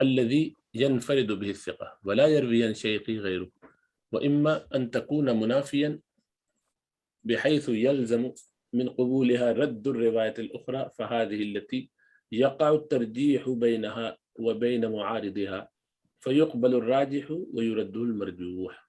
الذي ينفرد به الثقة ولا يروي عن شيخه غيره وإما أن تكون منافيا بحيث يلزم من قبولها رد الرواية الأخرى فهذه التي يقع الترجيح بينها وبين معارضها فيقبل الراجح ويرد المرجوح.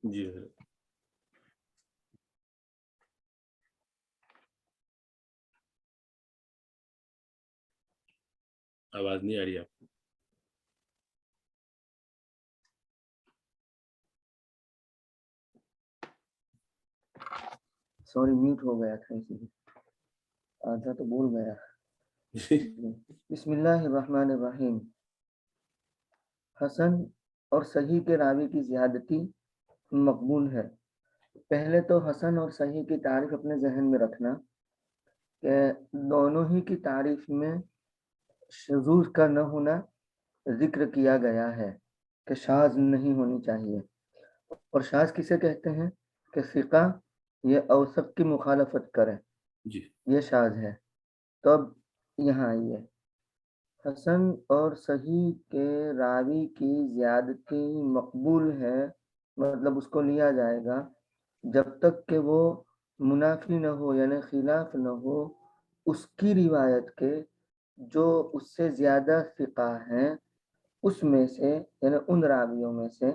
جی آواز نہیں آ رہی آپ کو؟ سوری میوٹ ہو گیا تھا اسی لیے آدھا تو بول گیا. بسم اللہ الرحمن الرحیم. حسن اور صحیح کے راوی کی زیادتی مقبول ہے. پہلے تو حسن اور صحیح کی تعریف اپنے ذہن میں رکھنا کہ دونوں ہی کی تعریف میں شذوذ کا نہ ہونا ذکر کیا گیا ہے کہ شاذ نہیں ہونی چاہیے. اور شاذ کسے کہتے ہیں کہ ثقہ یہ اوثق کی مخالفت کرے، یہ شاذ ہے. تو اب یہاں آئیے، حسن اور صحیح کے راوی کی زیادتی مقبول ہے، مطلب اس کو لیا جائے گا جب تک کہ وہ منافی نہ ہو، یعنی خلاف نہ ہو اس کی روایت کے جو اس سے زیادہ ثقہ ہیں اس میں سے، یعنی ان راویوں میں سے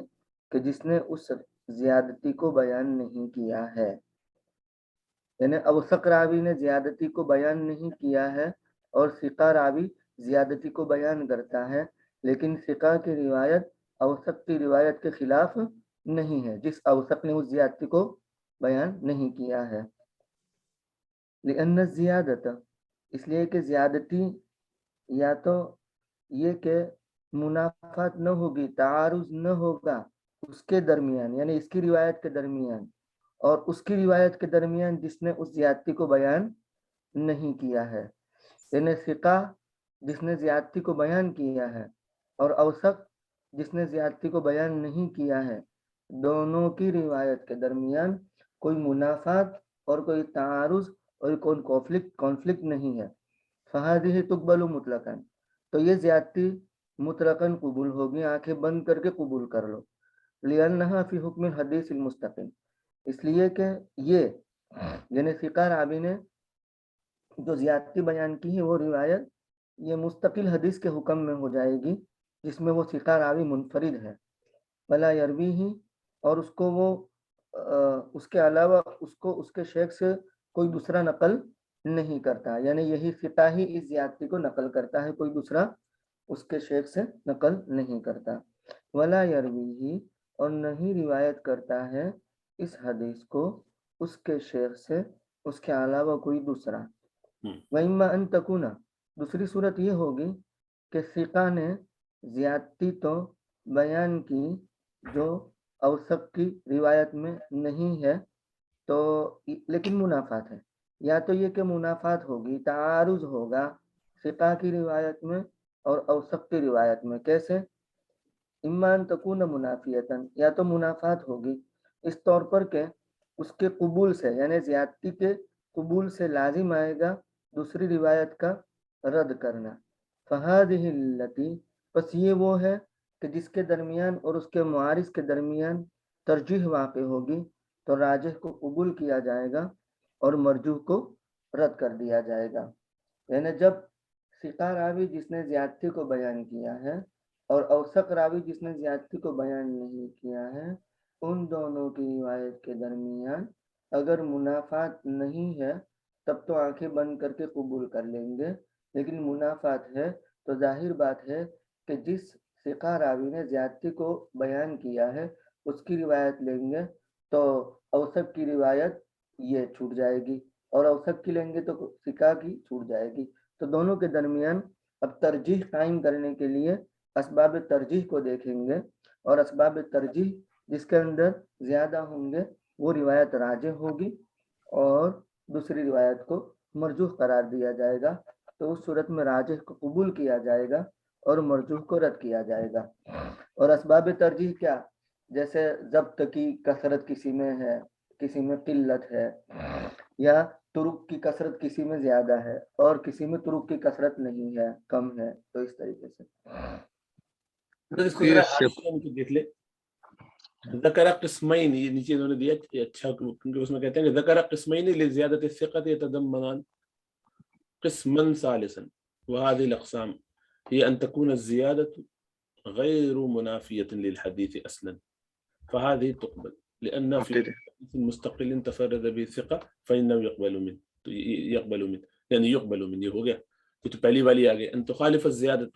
کہ جس نے اس زیادتی کو بیان نہیں کیا ہے. یعنی اوثق راوی نے زیادتی کو بیان نہیں کیا ہے اور ثقہ راوی زیادتی کو بیان کرتا ہے، لیکن ثقہ کی روایت اوثق کی روایت کے خلاف نہیں ہے جس اوثق نے اس زیادتی کو بیان نہیں کیا ہے. لأن الزیادت، اس لیے کہ زیادتی یا تو یہ کہ منافات نہ ہوگی، تعارض نہ ہوگا اس کے درمیان، یعنی اس کی روایت کے درمیان اور اس کی روایت کے درمیان جس نے اس زیادتی کو بیان نہیں کیا ہے. یعنی ثقہ جس نے زیادتی کو بیان کیا ہے اور اوثق جس نے زیادتی کو بیان نہیں کیا ہے، دونوں کی روایت کے درمیان کوئی منافات اور کوئی تعارض اور کوئی کانفلکٹ نہیں ہے. فہذہ تقبل مطلقاً، تو یہ زیادتی مطلقاً قبول ہوگی، آنکھیں بند کر کے قبول کر لو. لأنہا فی حکم الحدیث المستقل، اس لیے کہ یہ یعنی ثقہ راوی نے جو زیادتی بیان کی ہے وہ روایت یہ مستقل حدیث کے حکم میں ہو جائے گی جس میں وہ ثقہ راوی منفرد ہے. ولا یروی ہی، اور اس کو وہ اس کے علاوہ اس کو اس کے شیخ سے کوئی دوسرا نقل نہیں کرتا، یعنی یہی ثقہ ہی اس زیادتی کو نقل کرتا ہے، کوئی دوسرا اس کے شیخ سے نقل نہیں کرتا. ولا یروی ہی، اور نہیں روایت کرتا ہے اس حدیث کو اس کے شیخ سے اس کے علاوہ کوئی دوسرا. وَإِمَّا أَن تَكُونَ، دوسری صورت یہ ہوگی کہ ثقہ نے زیادتی تو بیان کی جو اوثق کی روایت میں نہیں ہے تو لیکن منافات ہے، یا تو یہ کہ منافات ہوگی، تعارض ہوگا ثقہ کی روایت میں اور اوثق کی روایت میں. کیسے؟ اما ان تکون منافیتاً، یا تو منافات ہوگی اس طور پر کہ اس کے قبول سے، یعنی زیادتی کے قبول سے لازم آئے گا دوسری روایت کا رد کرنا. فہذہ التی، پس یہ وہ ہے کہ جس کے درمیان اور اس کے معارض کے درمیان ترجیح واقع ہوگی تو راجح کو قبول کیا جائے گا اور مرجوح کو رد کر دیا جائے گا. یعنی جب ثقہ راوی جس نے زیادتی کو بیان کیا ہے اور اوثق راوی جس نے زیادتی کو بیان نہیں کیا ہے، ان دونوں کی روایت کے درمیان اگر منافات نہیں ہے تب تو آنکھیں بند کر کے قبول کر لیں گے، لیکن منافات ہے تو ظاہر بات ہے کہ جس ثقہ راوی نے زیادتی کو بیان کیا ہے اس کی روایت لیں گے تو اوثق کی روایت یہ چھوٹ جائے گی، اور اوثق کی لیں گے تو ثقہ کی چھوٹ جائے گی۔ تو دونوں کے درمیان اب ترجیح قائم کرنے کے لیے اسباب ترجیح کو دیکھیں گے، اور اسباب ترجیح جس کے اندر زیادہ ہوں گے وہ روایت راجح ہوگی، اور دوسری روایت کو مرجوح قرار دیا جائے گا۔ تو اس صورت میں راجح کو قبول کیا جائے گا اور مرجوح کو رد کیا جائے گا۔ اور اسباب ترجیح کیا؟ جیسے ضبط کی کثرت کسی میں ہے، کسی میں قلت ہے، یا طرق کی کثرت کسی میں زیادہ ہے اور کسی میں طرق کی کثرت نہیں ہے، کم ہے، تو اس طریقے سے اس کو ذرا حاشیہ میں دیکھ لے۔ ذکر قسمین، یہ نیچے انہوں نے دیا اچھا، کیونکہ اس میں کہتے ہیں کہ ذکر قسمین لزیادت الثقة يتضمنان قسما ثالثا وهذه الاقسام هي ان تكون الزيادة غير منافية للحديث اصلا فهذه تقبل لان في حديث مستقل تفرد به ثقة فانه يقبل منه يعني يقبل منه، یہ ہو گیا۔ تو پہلی والی آگے ان تخالف الزیادة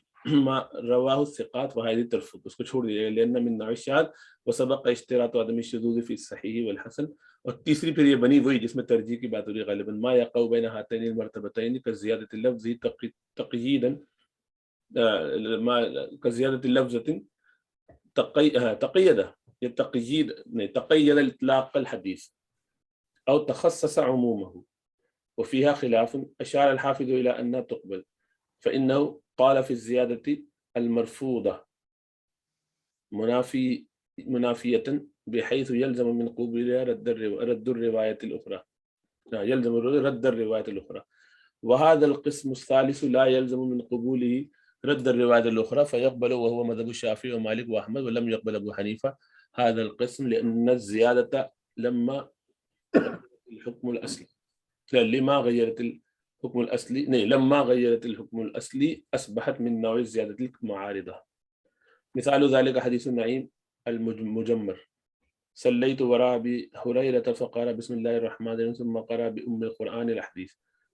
ما رواه الثقات وهذه ترفض، اس کو چھوڑ دیا لان من نوع الشاذ وسبق اشتراط عدم الشذوذ في الصحيح والحسن۔ اور تیسری پھر یہ بنی وہی جس میں ترجیح کی بات ہو رہی ہے، غالباً ما يقع بين هاتين المرتبتين كزيادة اللفظ تقييدا ما كزيادة اللفظة تقيد تقيد الاطلاق الحديث او تخصص عمومه وفيها خلاف اشار الحافظ الى انها تقبل فانه قال في الزيادة المرفوضة منافية بحيث يلزم من قبولها رد الرواية الأخرى، يلزم رد الرواية الأخرى، وهذا القسم الثالث لا يلزم من قبوله رد الرواية الأخرى فيقبل، وهو مذهب الشافعي ومالك وأحمد، ولم يقبل أبو حنيفة هذا القسم لأن الزيادة لما الحكم الأصلي لما غيرت الحكم الأصلي لما غيرت الحكم الأصلي أصبحت من نوع الزيادة المعارضة. مثال ذلك حديث النعيم المجمر صليت وراء أبي هريرة فقال بسم الله الرحمن الرحيم ثم قرأ بأم القرآن الحديث،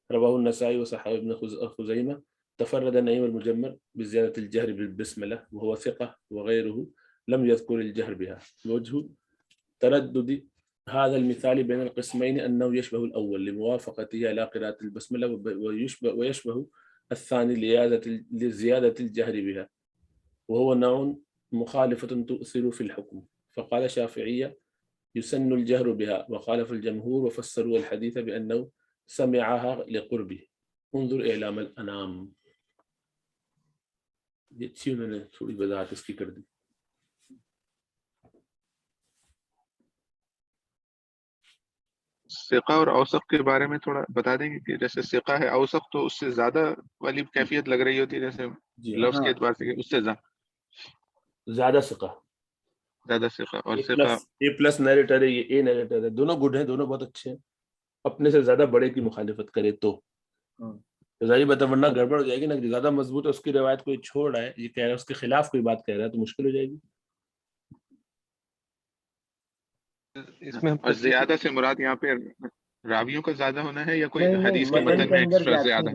رواه النسائي وصححه ابن خزيمة. تفرد النعيم المجمر بزيادة الجهر بالبسملة وهو ثقة وغيره لم يذكر الجهر بها. وجه تردد هذا المثال بين القسمين أنه يشبه الأول لموافقته على قراءة البسملة ويشبه الثاني لزيادة الجهر بها، وهو نوع مخالفة تؤثر في الحكم. فقال الشافعية يسن الجهر بها وخالف الجمهور وفسروا الحديث بأنه سمعها لقربه. انظر إعلام الأنام، یہ اچھی انہوں نے تھوڑی وضاحت اس کی کر دی۔ ثقہ اور اوثق کے بارے میں تھوڑا بتا دیں گے کہ جیسے ثقہ ہے، اوثق تو اس سے زیادہ والی کیفیت لگ رہی ہوتی ہے، جیسے لفظ کے اعتبار سے اس سے زیادہ ثقہ، زیادہ ثقہ، اور ثقہ اے پلس نیریٹر ہے، یہ اے نیریٹر ہے، دونوں گڈ ہیں، دونوں بہت اچھے ہیں۔ اپنے سے زیادہ بڑے کی مخالفت کرے تو ظاہر بات ہے، ورنہ گڑبڑ ہو جائے گی نا، زیادہ مضبوط ہے اس کی روایت کوئی چھوڑ رہا ہے، یہ کہہ رہا ہے اس کے خلاف کوئی بات کہہ رہا ہے تو مشکل ہو جائے گی۔ اس میں زیادہ سے مراد یہاں پہ راویوں کا زیادہ ہونا ہے یا کوئی نہیں، حدیث کے متن میں ایکسٹرا زیادہ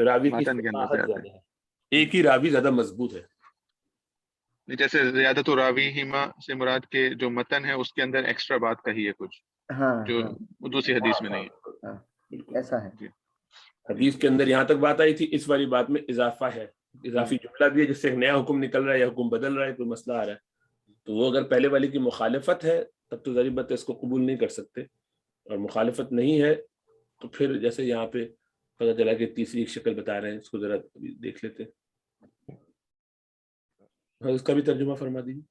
راوی کی متن کے اندر صحاحت زیادہ زیادہ ہے، ایک ہی راوی زیادہ مضبوط ہے۔ جیسے زیادہ تو راوی ہما سے مراد کے جو متن ہے اس کے اندر ایکسٹرا بات کہی ہے کچھ جو دوسری حدیث میں نہیں ہے، ایسا ہے۔ حدیث کے اندر یہاں تک بات آئی تھی، اس والی بات میں اضافہ ہے، اضافی جملہ بھی ہے جس سے ایک نیا حکم نکل رہا ہے یا حکم بدل رہا ہے، کوئی مسئلہ آ رہا ہے، تو وہ اگر پہلے والی کی مخالفت ہے تب تو ظاہر بات ہے اس کو قبول نہیں کر سکتے، اور مخالفت نہیں ہے تو پھر جیسے یہاں پہ پتہ چلا کہ تیسری ایک شکل بتا رہے ہیں، اس کو ذرا دیکھ لیتے ہیں، اس کا بھی ترجمہ فرما دیجیے۔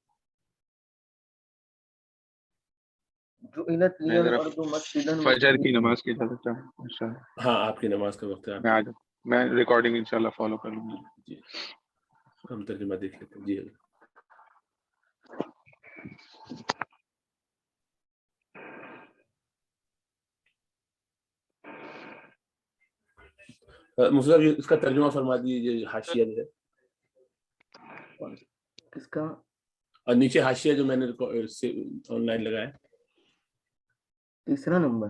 فجر کی نماز کی اجازت ہے؟ ہاں آپ کی نماز کا وقت ہے، میں ریکارڈنگ انشاءاللہ فالو کر لوں گا۔ جی ہم ترجمہ دیکھ لیتے ہیں۔ جی مفتی اس کا ترجمہ فرما دیجیے، حاشیہ جو ہے کس کا؟ اور نیچے حاشیہ جو میں نے آن لائن لگایا، تیسرا نمبر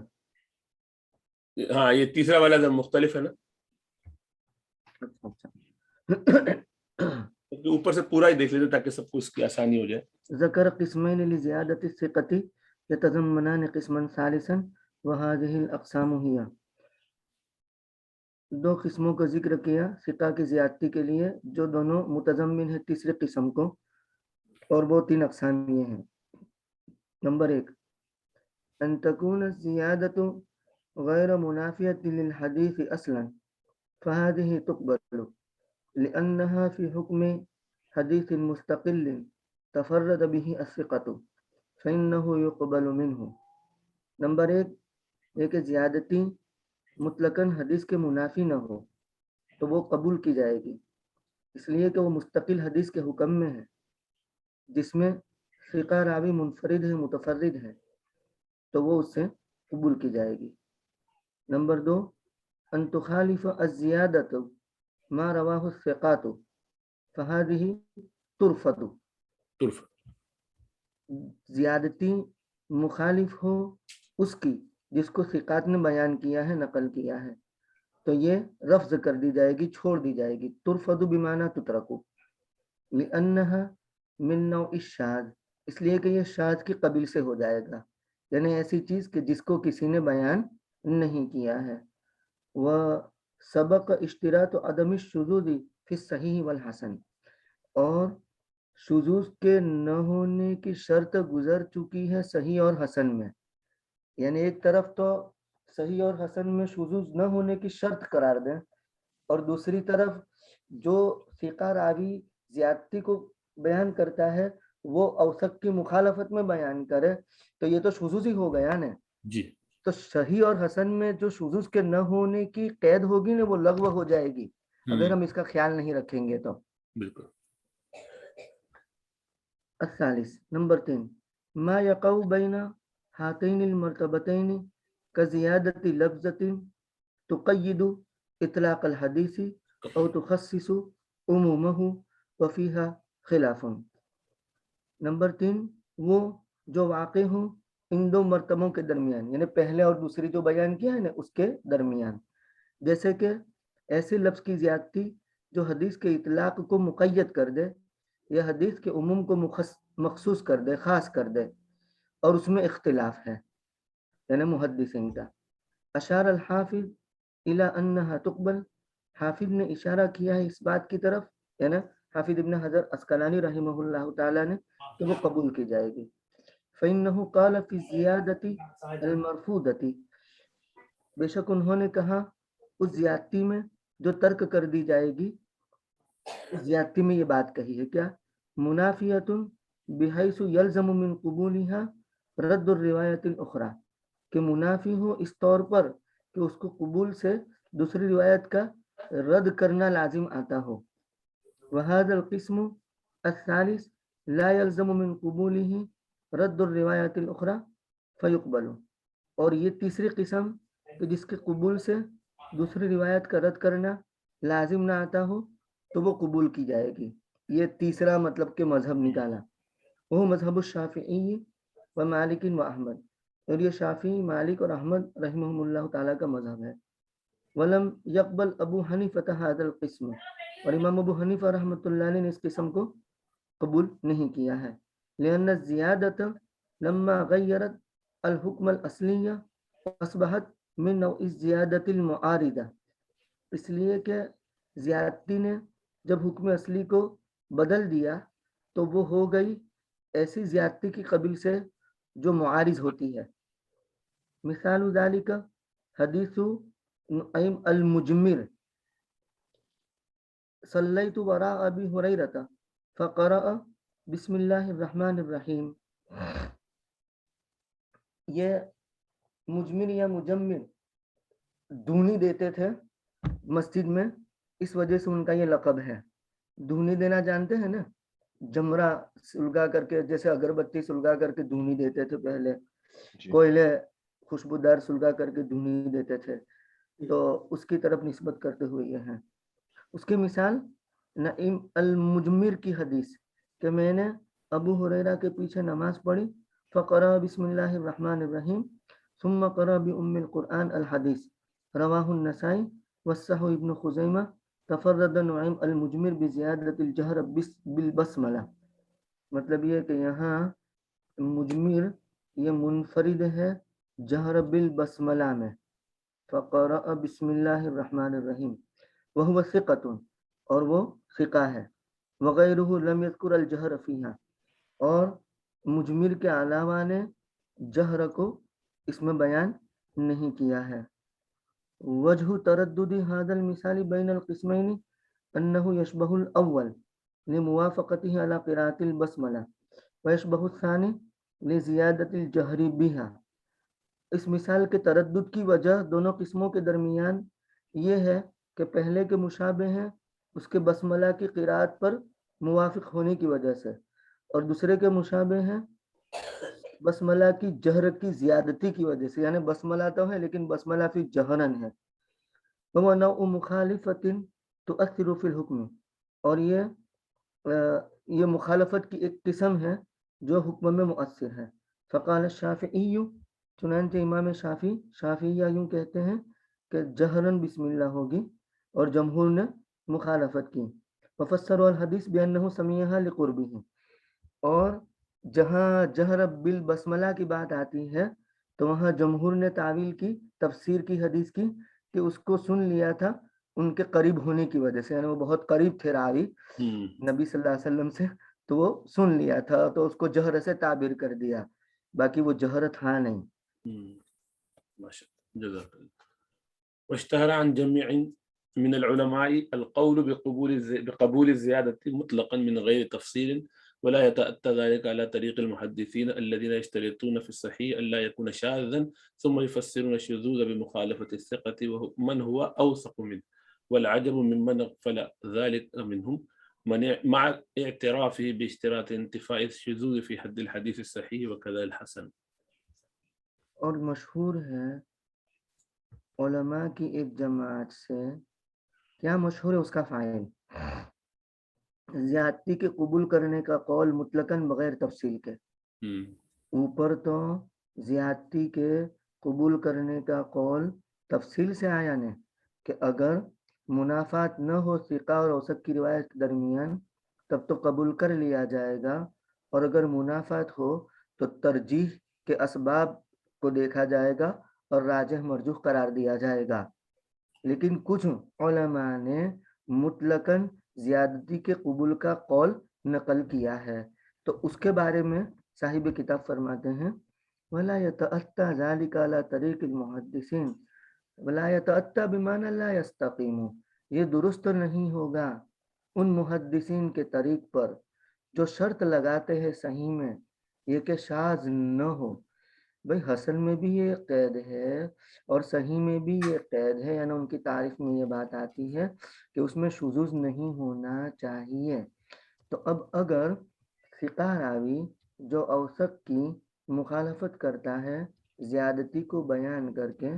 ہاں یہ تیسرا والا ضم مختلف ہے نا، اوپر سے پورا ہی دیکھ لیتے تاکہ سب کو اس کی آسانی ہو جائے. ذکر قسمین لزیادت الثقة یتضمنان قسما ثالثا وهذه الاقسام هي. دو قسموں کا ذکر کیا ثقہ کی زیادتی کے لیے جو دونوں متضمن ہے تیسری قسم کو، اور وہ تین اقسام یہ ہیں. نمبر 1 ان تكون الزیادة غیر منافیة للحدیث اصلا فهذه تقبل لأنها في حكم حديث مستقل تفرد به الثقة فإنه يقبل منه. نمبر 1 یہ کہ زیادتی مطلقاً حدیث کے منافی نہ ہو تو وہ قبول کی جائے گی، اس لیے کہ وہ مستقل حدیث کے حکم میں ہے جس میں ثقہ راوی منفرد ہے، متفرد ہے، تو وہ اس سے قبول کی جائے گی. نمبر 2 ان تخالف الزیادۃ ما رواہ الثقات فهذه ترفض. زیادتی مخالف ہو اس کی جس کو ثقات نے بیان کیا ہے، نقل کیا ہے، تو یہ رفض کر دی جائے گی، چھوڑ دی جائے گی. ترفض بمعنی تترک، لأنها من نوع الشاذ، اس لیے کہ یہ شاذ کی قبیل سے ہو جائے گا، یعنی ایسی چیز کہ جس کو کسی نے بیان نہیں کیا ہے. وسبق اشتراط عدم الشذوذ فی الصحیح والحسن، اور شذوذ کے نہ ہونے کی شرط گزر چکی ہے صحیح اور حسن میں. یعنی ایک طرف تو صحیح اور حسن میں شذوذ نہ ہونے کی شرط قرار دیں، اور دوسری طرف جو ثقہ راوی زیادتی کو بیان کرتا ہے وہ اوثق کی مخالفت میں بیان کرے، تو یہ تو شذوذ ہی ہو گیا نا جی. تو صحیح اور حسن میں جو شذوذ کے نہ ہونے کی قید ہوگی نا وہ لغو ہو جائے گی اگر ہم اس کا خیال نہیں رکھیں گے تو. بالکل. الثالث نمبر 3 ما يقع بين هاتين المرتبتين كزيادة لفظة تقيد إطلاق الحديث أو تخصص عمومه وفيها خلاف. نمبر 3 وہ جو واقع ہوں ان دو مرتبوں کے درمیان، یعنی پہلے اور دوسری جو بیان کیا ہے نا اس کے درمیان، جیسے کہ ایسے لفظ کی زیادتی جو حدیث کے اطلاق کو مقید کر دے یا حدیث کے عموم کو مخصوص کر دے، خاص کر دے، اور اس میں اختلاف ہے، یعنی محدثین کا. اشار الحافظ الی انہا تقبل، حافظ نے اشارہ کیا ہے اس بات کی طرف، یعنی حافظ ابن حجر عسقلانی رحمہ اللہ تعالی نے، کہ وہ قبول کی جائے گی. فإنه قال في الزیادة المرفوضة، بے شک انہوں نے کہا اس زیادتی میں جو ترک کر دی جائے گی، اس زیادتی میں یہ بات کہی ہے کیا؟ منافیۃ بحیث یلزم من قبولها رد الروایت الاخرى، کہ منافی ہو اس طور پر کہ اس کو قبول سے دوسری روایت کا رد کرنا لازم آتا ہو. وهذا القسم الثالث لا يلزم من قبوله رد الروایت الاخرى فيقبل، اور یہ تیسری قسم کہ جس کے قبول سے دوسری روایت کا رد کرنا لازم نہ آتا ہو تو وہ قبول کی جائے گی. یہ تیسرا مطلب کہ مذہب نکالا، وہ مذہب الشافعی و مالک و احمد، اور یہ شافعی، مالک اور احمد رحمہم اللہ تعالیٰ کا مذہب ہے. ولم يقبل ابو حنیفہ هذا القسم، اور امام ابو حنیفہ رحمۃ اللہ علیہ نے اس قسم کو قبول نہیں کیا ہے. لأن الزیادة لما غیرت الحکم الاصلی اصبحت من نوع الزیادة المعارضہ، اس لیے کہ زیادتی نے جب حکم اصلی کو بدل دیا تو وہ ہو گئی ایسی زیادتی کی قبیل سے جو معارض ہوتی ہے. مثال ذالک حدیث نعیم المجمر، صلیت وراء ابی ہریرہ فقرأ بسم اللہ الرحمن الرحیم. یہ مجمر یا مجمر دھونی دیتے تھے مسجد میں، اس وجہ سے ان کا یہ لقب ہے. دھونی دینا جانتے ہیں نا، جمرہ سلگا کر کے، جیسے اگربتی سلگا کر کے دھونی دیتے تھے پہلے، کوئلے خوشبودار سلگا کر کے دھونی دیتے تھے، تو اس کی طرف نسبت کرتے ہوئے یہ ہیں. اس کی مثال نعیم المجمر کی حدیث کہ میں نے ابو ہریرہ کے پیچھے نماز پڑھی، فقرأ بسم اللہ الرحمن الرحیم ثم قرأ بأم القرآن الحدیث، رواہ النسائی وصححہ ابن خزیمہ تفرد نعیم المجمر بزیادت الجہر بالبسملہ. مطلب یہ کہ یہاں مجمر یہ منفرد ہے جہر بالبسملہ میں. فقرأ بسم اللہ الرحمن الرحیم وہو ثقۃ، اور وہ ثقہ ہے. وغیرہ لم یذکر الجہر فیہا، اور مجمر کے علاوہ نے جہر کو اس میں بیان نہیں کیا ہے. وجہ تردد هذا المثال بین القسمین انه یشبہ الاول لموافقته على قراءة البسملہ ویشبہ الثانی لزیادت الجہر بها. اس مثال کے تردد کی وجہ دونوں قسموں کے درمیان یہ ہے کہ پہلے کے مشابہ ہیں اس کے بسملہ کی قراءت پر موافق ہونے کی وجہ سے، اور دوسرے کے مشابہ ہیں بسملہ کی جہر کی زیادتی کی وجہ سے. یعنی بسملہ تو ہے لیکن بسملہ فی جہرن ہے. وہ نوع مخالفت تؤثر فی الحکم، اور یہ مخالفت کی ایک قسم ہے جو حکم میں مؤثر ہے. فقال الشافعی، چنانچہ امام شافعیہ یوں کہتے ہیں کہ جہرن بسم اللہ ہوگی، اور جمہور نے مخالفت کی. وفسروا الحدیث بأنه سمیہا لقربہ، اور جہاں جہر بالبسملہ کی بات آتی ہے تو وہاں جمہور نے تعویل کی، تفسیر کی حدیث کی کہ اس کو سن لیا تھا ان کے قریب ہونے کی وجہ سے. یعنی وہ بہت قریب تھے راوی نبی صلی اللہ علیہ وسلم سے، تو وہ سن لیا تھا تو اس کو جہر سے تعبیر کر دیا، باقی وہ جہر تھا نہیں. ماشاء اللہ، جزاک اللہ. واشتهر عن جميع من العلماء القول بقبول الزيادة مطلقا من غير تفصيل، ولا يتأتى ذلك على طريق المحدثين الذين يشترطون في الصحيح ألا يكون شاذا ثم يفسرون الشذوذ بمخالفة الثقة ومن هو أوثق منه. والعجب ممن اغفل ذلك منهم مع اعترافه باشتراط انتفاء الشذوذ في حد الحديث الصحيح وكذا الحسن. اور مشہور ہے علماء کی ایک جماعت سے، کیا مشہور ہے اس کا فائل، زیادتی کے قبول کرنے کا قول مطلقاً بغیر تفصیل کے. اوپر تو زیادتی کے قبول کرنے کا قول تفصیل سے آیا نے کہ اگر منافات نہ ہو ثقہ اور اوثق کی روایت کے درمیان تب تو قبول کر لیا جائے گا، اور اگر منافات ہو تو ترجیح کے اسباب کو دیکھا جائے گا اور راجح مرجوح قرار دیا جائے گا. لیکن کچھ علماء نے مطلقاً زیادتی کے قبول کا قول نقل کیا ہے، تو اس کے بارے میں صاحب کتاب فرماتے ہیں وَلَا يَتَأَتَّى ذَلِكَ عَلَى طَرِيقِ الْمُحَدِّثِينَ وَلَا يَتَأَتَّى بِمَعنَى لَا يَسْتَقِيمُ. یہ درست نہیں ہوگا ان محدثین کے طریق پر جو شرط لگاتے ہیں صحیح میں یہ کہ شاذ نہ ہو. بھئی حسن میں بھی یہ قید ہے اور صحیح میں بھی یہ قید ہے، یعنی ان کی تعریف میں یہ بات آتی ہے کہ اس میں شذوذ نہیں ہونا چاہیے. تو اب اگر ثقہ راوی جو اوثق کی مخالفت کرتا ہے زیادتی کو بیان کر کے،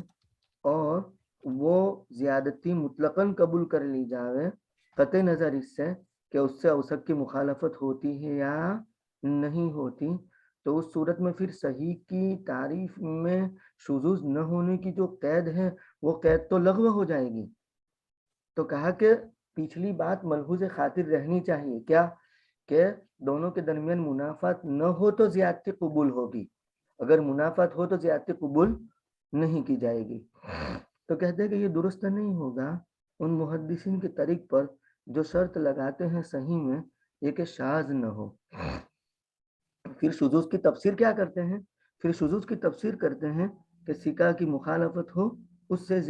اور وہ زیادتی مطلقاً قبول کر لی جاوے قطع نظر اس سے کہ اس سے اوثق کی مخالفت ہوتی ہے یا نہیں ہوتی، تو اس صورت میں پھر صحیح کی تعریف میں شذوذ نہ ہونے کی جو قید ہے وہ قید تو لغو ہو جائے گی. تو کہا کہ پچھلی بات ملحوظ خاطر رہنی چاہیے، کیا کہ دونوں کے درمیان منافات نہ ہو تو زیادتی قبول ہوگی، اگر منافات ہو تو زیادتی قبول نہیں کی جائے گی. تو کہتے ہیں کہ یہ درست نہیں ہوگا ان محدثین کے طریق پر جو شرط لگاتے ہیں صحیح میں یہ کہ شاذ نہ ہو. پھر شذوذ کی تفسیر کیا کرتے ہیں؟ پھر شذوذ کی تفسیر کرتے ہیں کہ ثقہ کی مخالفت ہو اس سے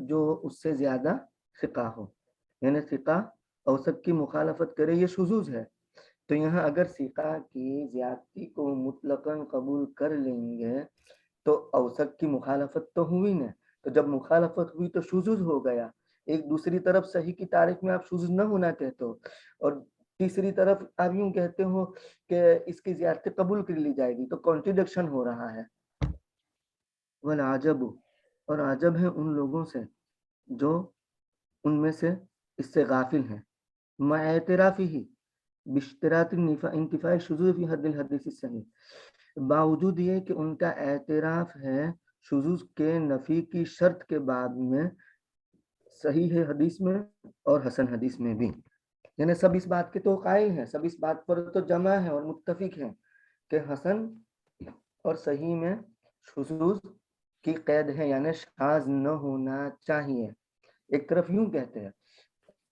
جو اس سے زیادہ ثقہ ہو، یعنی ثقہ اوثق کی مخالفت کرے، یہ شذوذ ہے. تو یہاں اگر ثقہ کی زیادتی کو مطلقاً قبول کر لیں گے تو اوثق کی مخالفت تو ہوئی نہ، تو جب مخالفت ہوئی تو شذوذ ہو گیا. ایک دوسری طرف صحیح کی تعریف میں آپ شذوذ نہ ہونا کہتے ہو، اور تیسری طرف آپ یوں کہتے ہو کہ اس کی زیادتی قبول کر لی جائے گی، تو کانٹریڈکشن ہو رہا ہے. والعجب، اور عجب ہے ان لوگوں سے جو ان میں سے اس سے غافل ہیں، مع اعترافی باشتراط انتفاء الشذوذ فی حد الحدیث الصحیح، باوجود یہ کہ ان کا اعتراف ہے شذوذ کے نفی کی شرط کے بعد میں صحیح حدیث میں اور حسن حدیث میں بھی، یعنی سب اس بات کے تو قائل ہیں، سب اس بات پر تو جمع ہیں اور متفق ہیں کہ حسن اور صحیح میں شذوذ کی قید ہے، یعنی شاذ نہ ہونا چاہیے، ایک طرف یوں کہتے ہیں،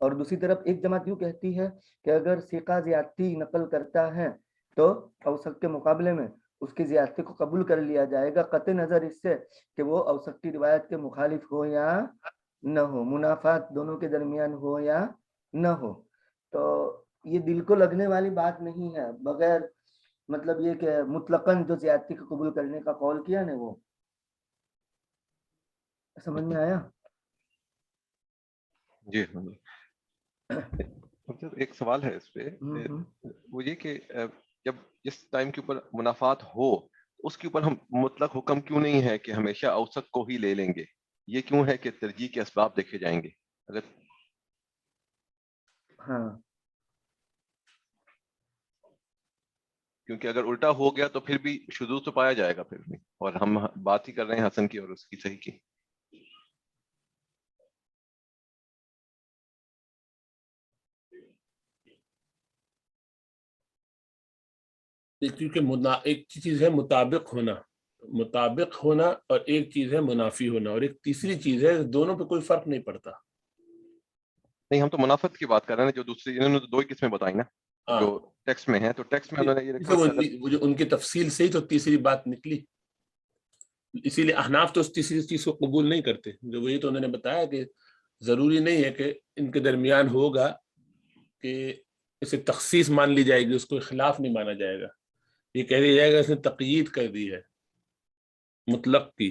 اور دوسری طرف ایک جماعت یوں کہتی ہے کہ اگر ثقہ زیادتی نقل کرتا ہے تو اوثق کے مقابلے میں اس کی زیادتی کو قبول کر لیا جائے گا، قطع نظر اس سے کہ وہ اوثق کی روایت کے مخالف ہو یا نہ ہو، منافات دونوں کے درمیان ہو یا نہ ہو۔ تو یہ دل کو لگنے والی بات نہیں ہے، بغیر مطلب یہ کہ مطلقاً جو زیادتی کو قبول کرنے کا قول کیا نا، وہ سمجھ میں آیا؟ جی ایک سوال ہے اس پہ، وہ یہ کہ جب جس ٹائم کے اوپر منافات ہو اس کے اوپر ہم مطلق حکم کیوں نہیں ہے کہ ہمیشہ اوسط کو ہی لے لیں گے؟ یہ کیوں ہے کہ ترجیح کے اسباب دیکھے جائیں گے؟ اگر ہاں، کیونکہ اگر الٹا ہو گیا تو پھر بھی شذوذ تو پایا جائے گا پھر بھی، اور ہم بات ہی کر رہے ہیں حسن کی اور اس کی صحیح کی۔ کیونکہ ایک چیز ہے مطابق ہونا اور ایک چیز ہے منافی ہونا، اور ایک تیسری چیز ہے، دونوں پہ کوئی فرق نہیں پڑتا۔ نہیں، ہم تو منافت کی بات کر رہے ہیں، جو دوسری انہوں نے تو 2 ہی قسمیں بتائی نا جو ٹیکسٹ میں ہیں، تو ٹیکسٹ میں انہوں نے یہ رکھا جو ان کی تفصیل سے ہی تو تیسری بات نکلی، اسی لیے احناف تو اس تیسری چیز کو قبول نہیں کرتے، جو وہی تو انہوں نے بتایا کہ ضروری نہیں ہے کہ ان کے درمیان ہوگا کہ اسے تخصیص مان لی جائے گی، اس کو خلاف نہیں مانا جائے گا، یہ کہہ دیا جائے گا اس نے تقیید کر دی ہے مطلق کی۔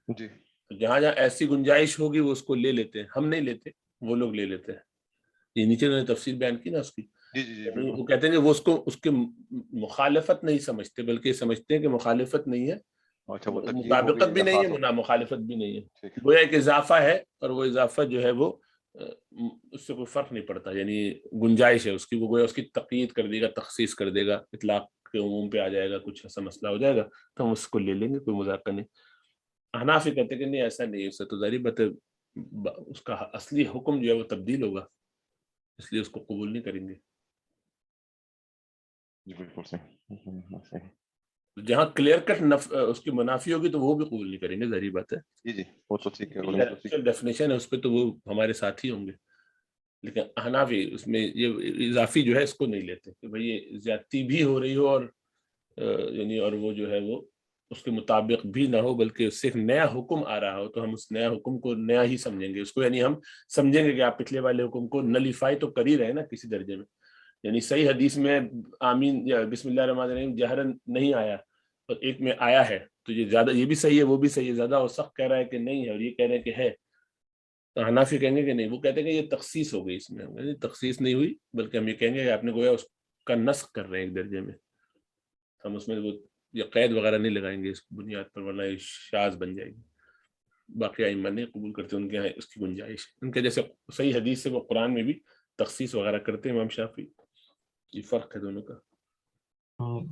جی جہاں جہاں ایسی گنجائش ہوگی وہ اس کو لے لیتے ہیں، ہم نہیں لیتے، وہ لوگ لے لیتے ہیں۔ یہ نیچے انہوں نے تفصیل بیان کی نا اس کی، جی وہ کہتے ہیں کہ وہ اس کی مخالفت نہیں سمجھتے، بلکہ سمجھتے ہیں کہ مخالفت نہیں ہے، مطابقت بھی نہیں ہے، مخالفت بھی نہیں ہے، گویا ایک اضافہ ہے، اور وہ اضافہ جو ہے وہ اس سے کوئی فرق نہیں پڑتا، یعنی گنجائش ہے اس کی، وہ گویا اس کی تقیید کر دے گا، تخصیص کر دے گا، اطلاق کے عموم پہ آ جائے گا، کچھ ایسا مسئلہ ہو جائے گا تو ہم اس کو لے لیں گے، کوئی مذاکرہ نہیں۔ احناف کہتے ہیں کہ نہیں، ایسا نہیں ہے، اس سے تو ظاہر بات ہے اس کا اصلی حکم جو ہے وہ تبدیل ہوگا، اس لیے اس کو قبول نہیں کریں گے۔ بالکل صحیح۔ جہاں کلیئر کٹ اس کی منافی ہوگی تو وہ بھی قبول نہیں کریں گے، ظاہری بات ہے۔ جی وہ تو ٹھیک ہے، ڈیفینیشن ہے اس پہ تو وہ ہمارے ساتھ ہی ہوں گے، لیکن احنافی اس میں یہ اضافی جو ہے اس کو نہیں لیتے کہ بھئی یہ زیادتی بھی ہو رہی ہو، اور یعنی اور وہ جو ہے وہ اس کے مطابق بھی نہ ہو، بلکہ اس سے ایک نیا حکم آ رہا ہو تو ہم اس نیا حکم کو نیا ہی سمجھیں گے اس کو، یعنی ہم سمجھیں گے کہ آپ پچھلے والے حکم کو نلیفائی تو کر ہی رہے نا کسی درجے میں، یعنی صحیح حدیث میں آمین یا بسم اللہ الرحمن الرحیم جہرن نہیں آیا اور ایک میں آیا ہے، تو یہ زیادہ، یہ بھی صحیح ہے وہ بھی صحیح ہے، زیادہ اور سخت کہہ رہا ہے کہ نہیں ہے اور یہ کہہ رہے ہیں کہ ہے، تو حنفی کہیں گے کہ نہیں، وہ کہتے ہیں کہ یہ تخصیص ہو گئی، اس میں تخصیص نہیں ہوئی، بلکہ ہم یہ کہیں گے کہ آپ نے گویا اس کا نسخ کر رہے ہیں ایک درجے میں، ہم اس میں وہ یہ قید وغیرہ نہیں لگائیں گے اس بنیاد پر، ورنہ یہ شاذ بن جائے گی۔ باقی ائمہ نہیں قبول کرتے، ان کے یہاں اس کی گنجائش، ان کے جیسے صحیح حدیث سے وہ قرآن میں بھی تخصیص وغیرہ کرتے ہیں امام شافعی، یہ فرق ہے دونوں کا۔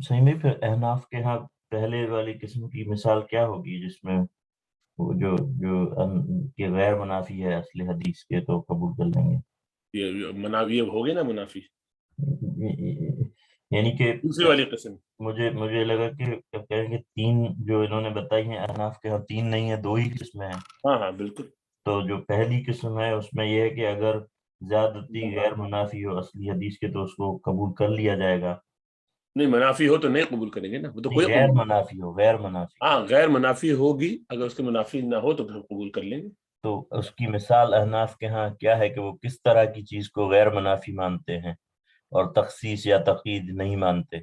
صحیح میں پھر احناف کے ہاں پہلے والی قسم کی مثال کیا ہوگی جس میں وہ جو کہ غیر منافی ہے اصل حدیث کے تو قبول کر لیں گے؟ یہ ہو گئی نا منافی، یعنی کہ دوسری والی قسم مجھے لگا کہ کہیں کہ 3 جو انہوں نے بتائی ہیں احناف کے ہاں 3 نہیں ہے، 2 ہی قسمیں ہیں۔ ہاں بالکل۔ تو جو پہلی قسم ہے اس میں یہ ہے کہ اگر زیادتی غیر منافی ہو اصلی حدیث کے تو اس کو قبول کر لیا جائے گا، نہیں منافی ہو تو نہیں قبول کریں گے نا، وہ تو کوئی غیر منافی ہو، غیر منافی، ہاں غیر منافی ہوگی، اگر اس کے منافی نہ ہو تو پھر قبول کر لیں گے۔ تو اس کی مثال احناف کے ہاں کیا ہے کہ وہ کس طرح کی چیز کو غیر منافی مانتے ہیں اور تخصیص یا تقید نہیں مانتے؟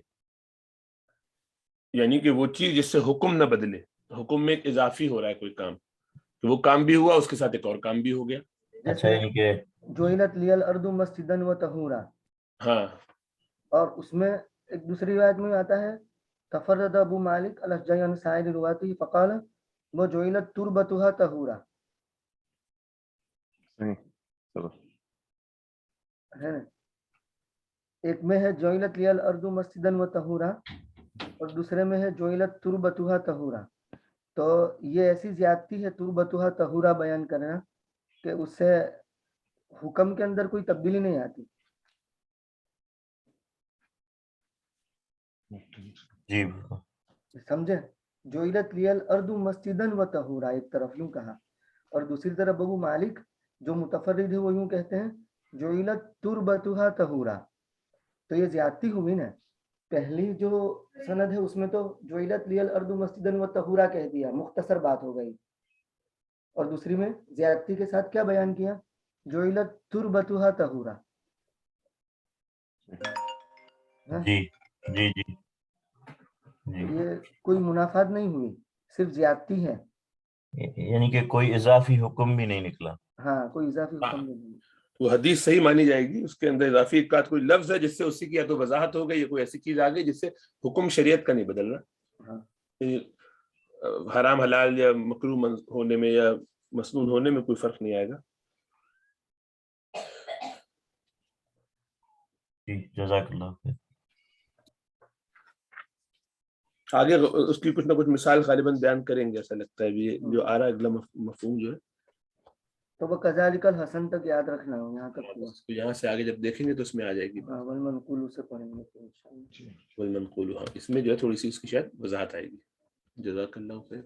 یعنی کہ وہ چیز جس سے حکم نہ بدلے، حکم میں ایک اضافی ہو رہا ہے کوئی کام، تو وہ کام بھی ہوا، اس کے ساتھ ایک اور کام بھی ہو گیا۔ اچھا، یعنی کہ جوئلت لی الارض مسجدا وطہورا، ہاں، اور اس میں ایک دوسری روایت میں آتا ہے تفرد ابو مالک الاشجعی عن سائر رواته فقال وجعلت تربتها طہورا، ہے نا؟ ایک میں ہے جعلت لی الارض مسجدا وطہورا، اور دوسرے میں ہے جعلت تربتها طہورا، تو یہ ایسی زیادتی ہے تربتھا طہورا بیان کرنا کہ اس سے حکم کے اندر کوئی تبدیلی نہیں آتی. جی سمجھے؟ جوئلت لیل ارض مسجدن و طہورا ایک طرف یوں کہا، اور دوسری طرف ابو مالک جو متفرد ہے وہ یوں کہتے ہیں جوئلت تربتھا طہورا. تو یہ زیادتی ہوئی نا. پہلی جو سند ہے اس میں تو جوئلت لیل ارض مسجدن و طہورا کہہ دیا، مختصر بات ہو گئی، اور دوسری میں زیادتی کے ساتھ کیا بیان کیا؟ جوئلت تربتھا طہورا. جی جی جی جی. یہ کوئی منافات نہیں ہوئی، صرف زیادتی ہے. یعنی کہ کوئی اضافی حکم بھی نہیں نکلا. ہاں کوئی اضافی حکم نہیں. وہ حدیث صحیح مانی جائے گی، اس کے اندر اضافی کا کوئی لفظ ہے جس سے اسی کی یا تو وضاحت ہو گئی یا کوئی ایسی چیز آ گئی جس سے حکم شریعت کا نہیں بدل رہا. حرام حلال یا مکروہ ہونے میں یا مسنون ہونے میں کوئی فرق نہیں آئے گا. جی جزاک اللہ خیر. آگے اس کی کچھ نہ کچھ مثال غالباً بیان کریں گے ایسا لگتا ہے. جو آ رہا ہے اگلا مفہوم جو ہے تو وہ کذالک الحسن تک یاد رکھنا ہو، یہاں تک یہاں سے آگے جب دیکھیں گے تو اس میں آ جائے گی. والمنقول سے پڑھیں گے انشاءاللہ. والمنقول، اس میں جو ہے تھوڑی سی اس کی شاید وضاحت آئے گی. جزاک اللہ خیر.